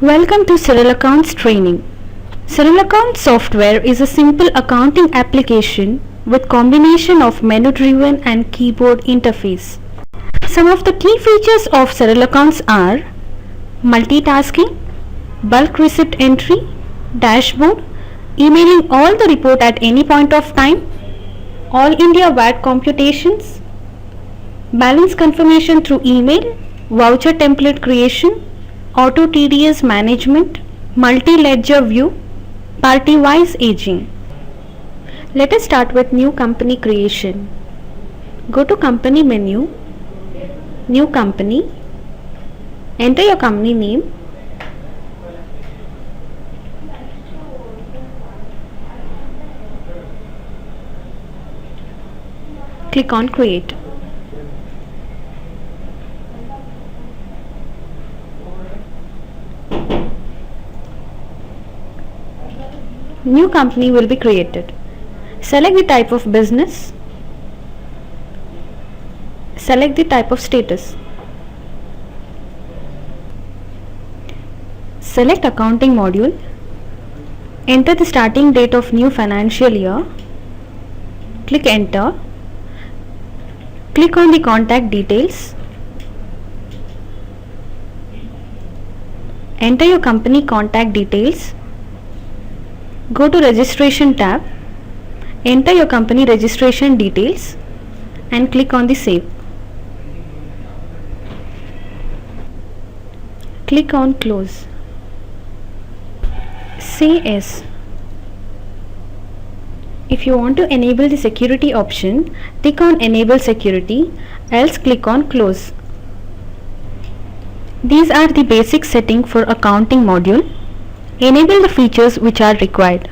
Welcome to Cyril Accounts training. Cyril Accounts software is a simple accounting application with combination of menu-driven and keyboard interface. Some of the key features of Cyril Accounts are multitasking, bulk receipt entry, dashboard, emailing all the report at any point of time, all India VAT computations, balance confirmation through email, voucher template creation, auto TDS management, multi-ledger view, party-wise aging. Let us start with new company creation. Go to company menu, new company, enter your company name, click on create. New company will be created. Select the type of business. Select the type of status. Select accounting module. Enter the starting date of new financial year. Click enter. Click on the contact details. Enter your company contact details. Go to registration tab, enter your company registration details and click on the save. Click on close. Say yes. If you want to enable the security option, click on enable security, else click on close. These are the basic settings for accounting module. Enable the features which are required.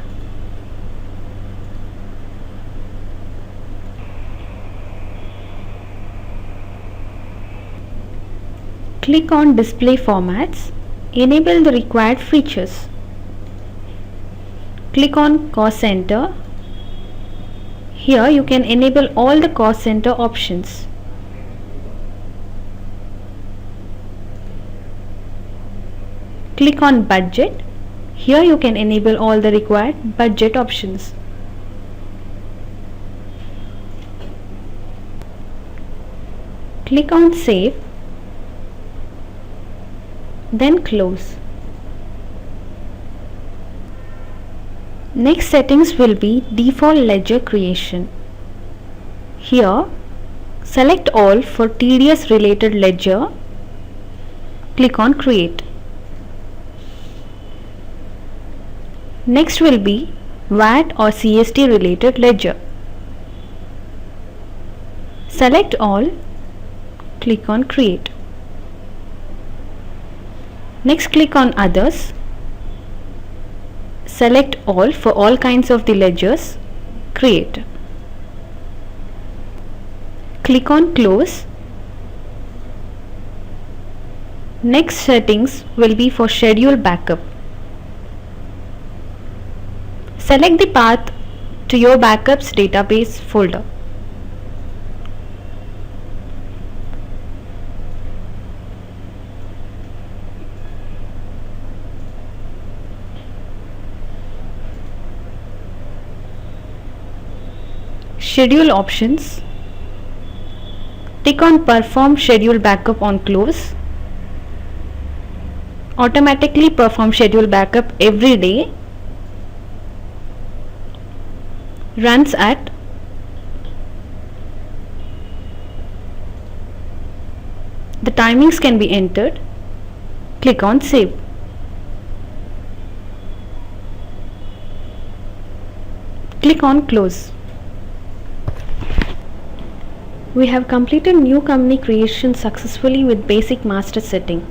Click on display formats. Enable the required features. Click on cost center. Here you can enable all the cost center options. Click on budget. Here you can enable all the required budget options. Click on save, then close. Next settings will be default ledger creation. Here select all for TDS related ledger. Click on create. Next will be VAT or CST related ledger. Select all, click on create. Next click on others. Select all for all kinds of the ledgers, create. Click on close. Next settings will be for schedule backup. Select the path to your backups database folder. Schedule options. Tick on perform schedule backup on close. Automatically perform schedule backup every day. Runs at the timings can be entered. Click on save. Click on close. We have completed new company creation successfully with basic master setting.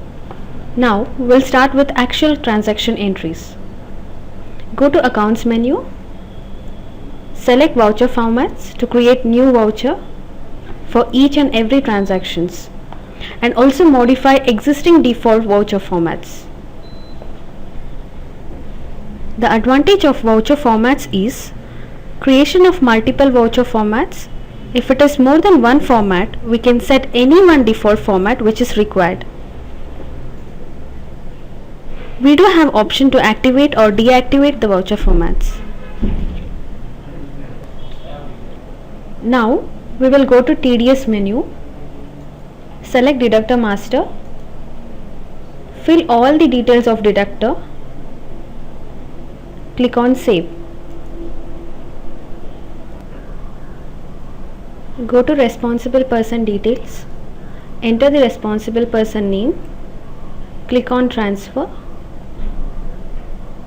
Now we'll start with actual transaction entries. Go to accounts menu. Select voucher formats to create new voucher for each and every transactions and also modify existing default voucher formats. The advantage of voucher formats is creation of multiple voucher formats. If it is more than one format, we can set any one default format which is required. We do have option to activate or deactivate the voucher formats. Now we will go to TDS menu, select deductor master, fill all the details of deductor, click on save. Go to responsible person details, enter the responsible person name, click on transfer.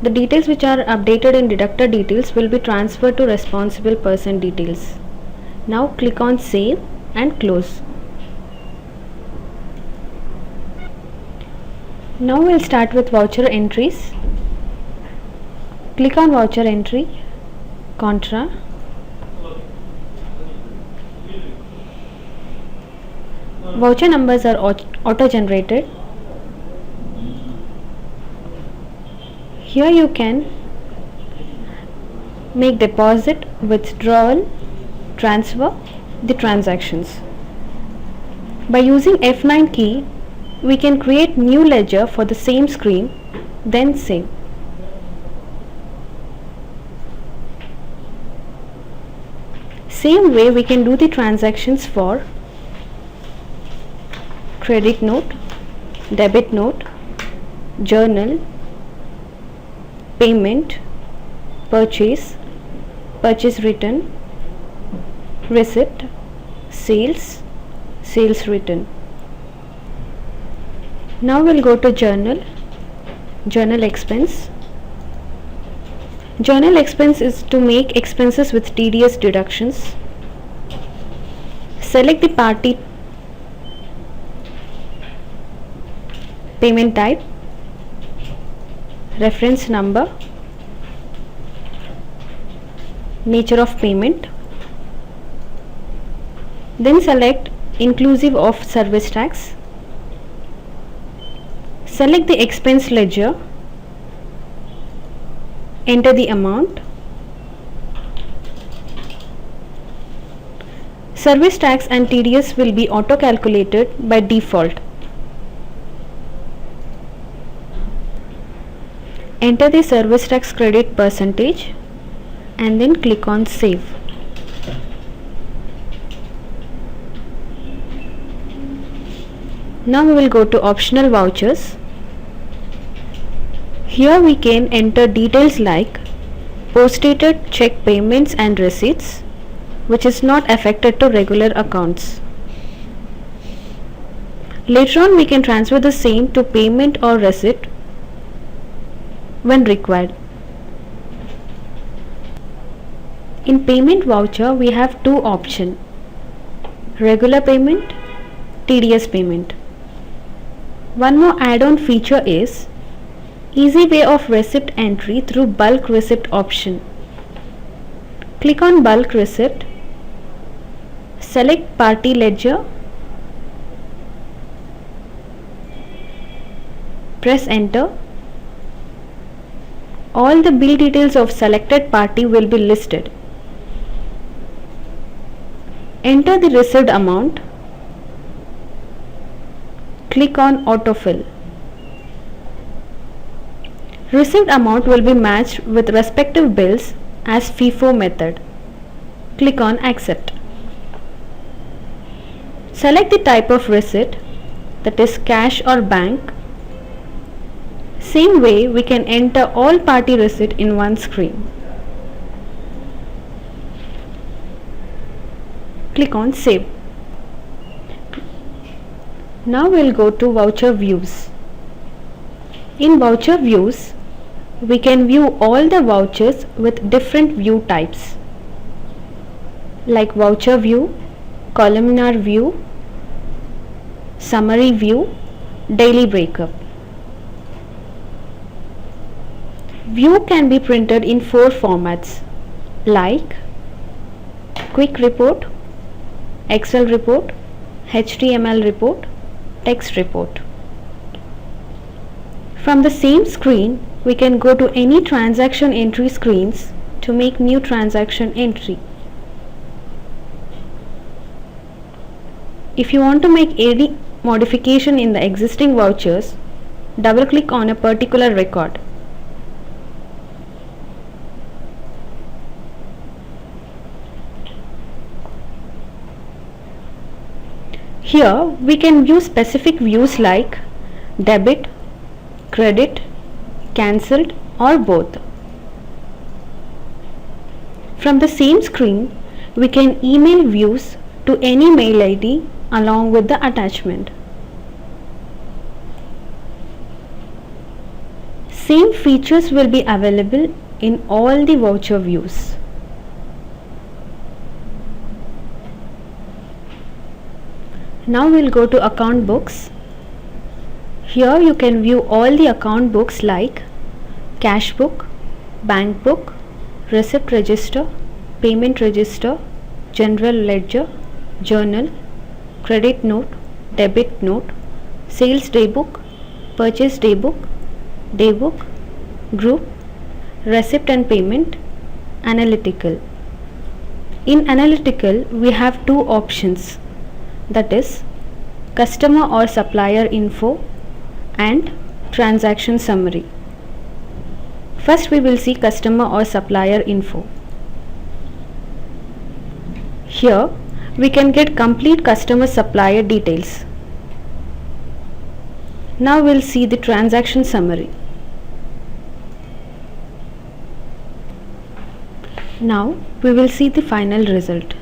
The details which are updated in deductor details will be transferred to responsible person details. Now click on save and close. Now we'll start with voucher entries. Click on voucher entry, contra. Voucher numbers are auto-generated. Here you can make deposit, withdrawal, transfer the transactions. By using F9 key, we can create new ledger for the same screen, then save. Same way we can do the transactions for credit note, debit note, journal, payment, purchase, purchase return, receipt, sales, sales return. Now we'll go to journal, journal expense. Journal expense is to make expenses with TDS deductions. Select the party, payment type, reference number, nature of payment. Then select inclusive of service tax. Select the expense ledger, enter the amount. Service tax and TDS will be auto calculated by default. Enter the service tax credit percentage and then click on save. Now we will go to optional vouchers. Here we can enter details like post-dated check payments and receipts, which is not affected to regular accounts. Later on we can transfer the same to payment or receipt when required. In payment voucher we have two options: regular payment, TDS payment. One more add-on feature is easy way of receipt entry through bulk receipt option. Click on bulk receipt, select party ledger, press enter. All the bill details of selected party will be listed. Enter the received amount. Click on autofill. Received amount will be matched with respective bills as FIFO method. Click on accept. Select the type of receipt, that is cash or bank. Same way we can enter all party receipt in one screen. Click on save. Now we'll go to voucher views. In voucher views, we can view all the vouchers with different view types like voucher view, columnar view, summary view, daily breakup. View can be printed in 4 formats like quick report, Excel report, HTML report, text report. From the same screen, we can go to any transaction entry screens to make new transaction entry. If you want to make any modification in the existing vouchers, double click on a particular record. Here we can view specific views like debit, credit, cancelled or both. From the same screen, we can email views to any mail ID along with the attachment. Same features will be available in all the voucher views. Now we'll go to account books. Here you can view all the account books like cash book, bank book, receipt register, payment register, general ledger, journal, credit note, debit note, sales day book, purchase day book, group, receipt and payment, analytical. In analytical we have two options, that is customer or supplier info and transaction summary. First we will see customer or supplier info. Here we can get complete customer supplier details. Now we'll see the transaction summary. Now we will see the final result.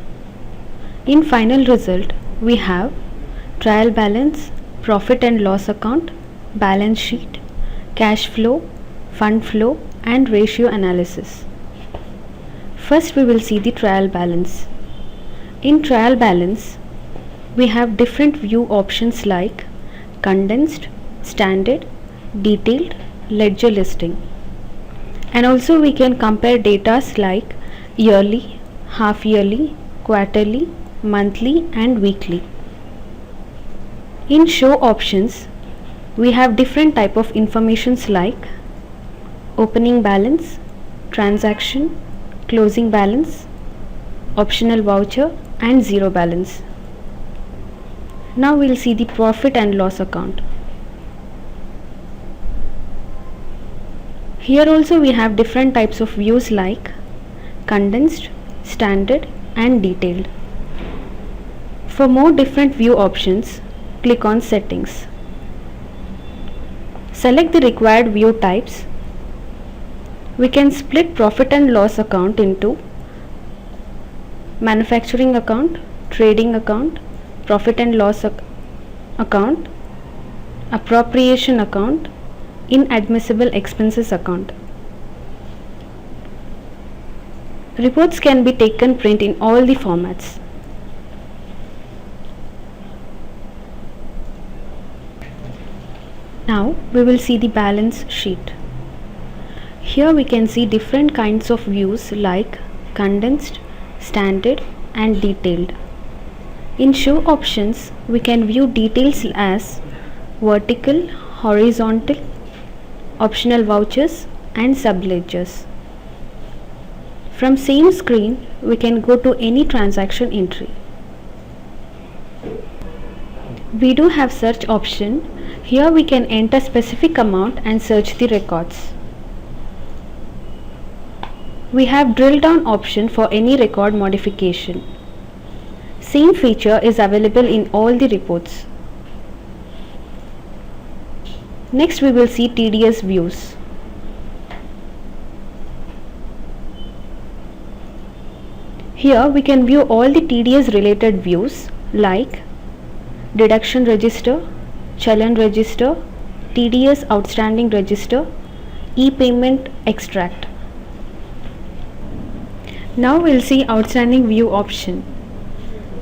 In final result we have trial balance, profit and loss account, balance sheet, cash flow, fund flow and ratio analysis. First we will see the trial balance. In trial balance we have different view options like condensed, standard, detailed, ledger listing. And also we can compare data like yearly, half yearly, quarterly, monthly and weekly. In show options we have different type of informations like opening balance, transaction, closing balance, optional voucher and zero balance. Now we'll see the profit and loss account. Here also we have different types of views like condensed, standard and detailed. For more different view options, click on settings. Select the required view types. We can split profit and loss account into manufacturing account, trading account, profit and loss account, appropriation account, inadmissible expenses account. Reports can be taken print in all the formats. Now we will see the balance sheet. Here we can see different kinds of views like condensed, standard and detailed. In show options we can view details as vertical, horizontal, optional vouchers and subledgers. From same screen we can go to any transaction entry. We do have search option. Here we can enter specific amount and search the records. We have drill down option for any record modification. Same feature is available in all the reports. Next we will see TDS views. Here we can view all the TDS related views like deduction register, challan register, TDS outstanding register, e-payment extract. Now we'll see outstanding view option.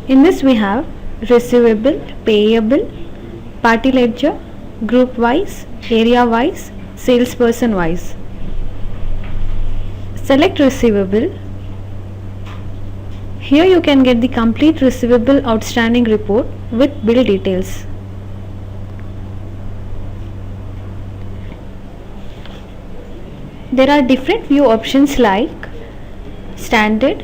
In this we have receivable, payable, party ledger, group wise, area wise, salesperson wise. Select receivable. Here you can get the complete receivable outstanding report with bill details. There are different view options like standard,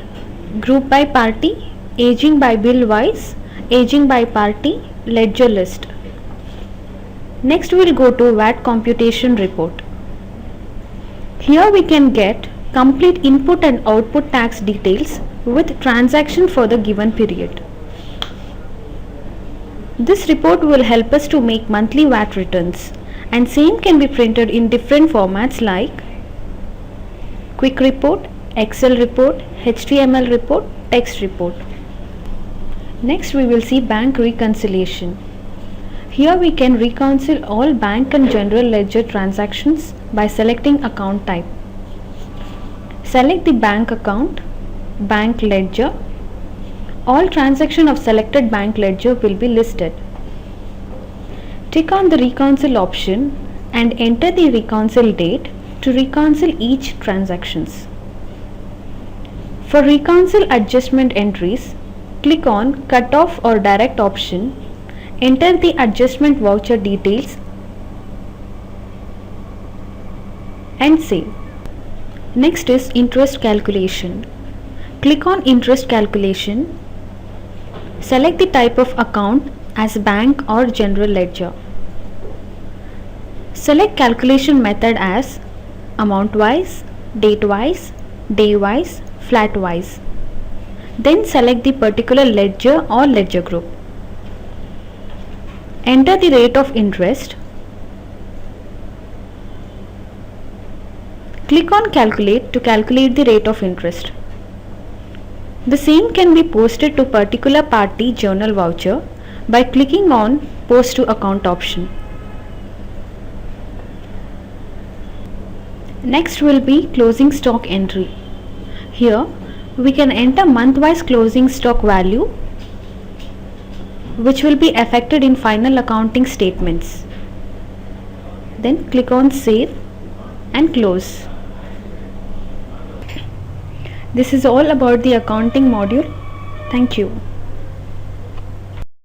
group by party, aging by bill wise, aging by party, ledger list. Next we'll go to VAT computation report. Here we can get complete input and output tax details with transaction for the given period. This report will help us to make monthly VAT returns, and same can be printed in different formats like quick report, Excel report, HTML report, text report. Next we will see bank reconciliation. Here we can reconcile all bank and general ledger transactions by selecting account type. Select the bank account, bank ledger. All transactions of selected bank ledger will be listed. Tick on the reconcile option and enter the reconcile date to reconcile each transactions. For reconcile adjustment entries, click on cutoff or direct option, enter the adjustment voucher details and save. Next is interest calculation. Click on interest calculation. Select the type of account as bank or general ledger. Select calculation method as amount wise, date wise, day wise, flat wise. Then select the particular ledger or ledger group. Enter the rate of interest. Click on calculate to calculate the rate of interest. The same can be posted to particular party journal voucher by clicking on post to account option. Next will be closing stock entry. Here we can enter month-wise closing stock value, which will be affected in final accounting statements. Then click on save and close. This is all about the accounting module. Thank you.